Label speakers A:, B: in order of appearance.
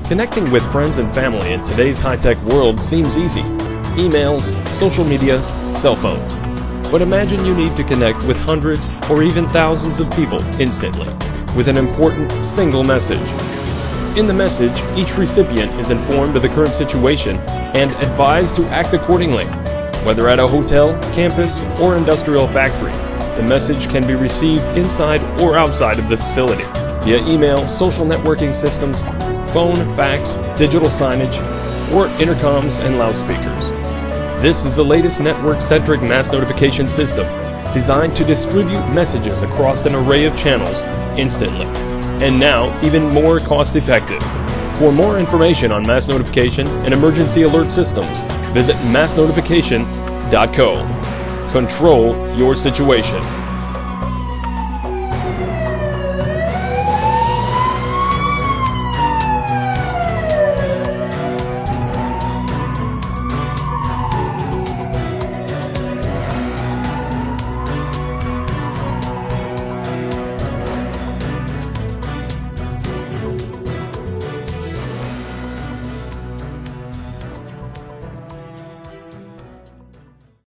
A: Connecting with friends and family in today's high-tech world seems easy. Emails, social media, cell phones. But imagine you need to connect with hundreds or even thousands of people instantly with an important single message. In the message, each recipient is informed of the current situation and advised to act accordingly. Whether at a hotel, campus, or industrial factory, the message can be received inside or outside of the facility via email, social networking systems, phone, fax, digital signage, or intercoms and loudspeakers. This is the latest network-centric mass notification system designed to distribute messages across an array of channels instantly, and now even more cost-effective. For more information on mass notification and emergency alert systems, visit massnotification.co. Control your situation.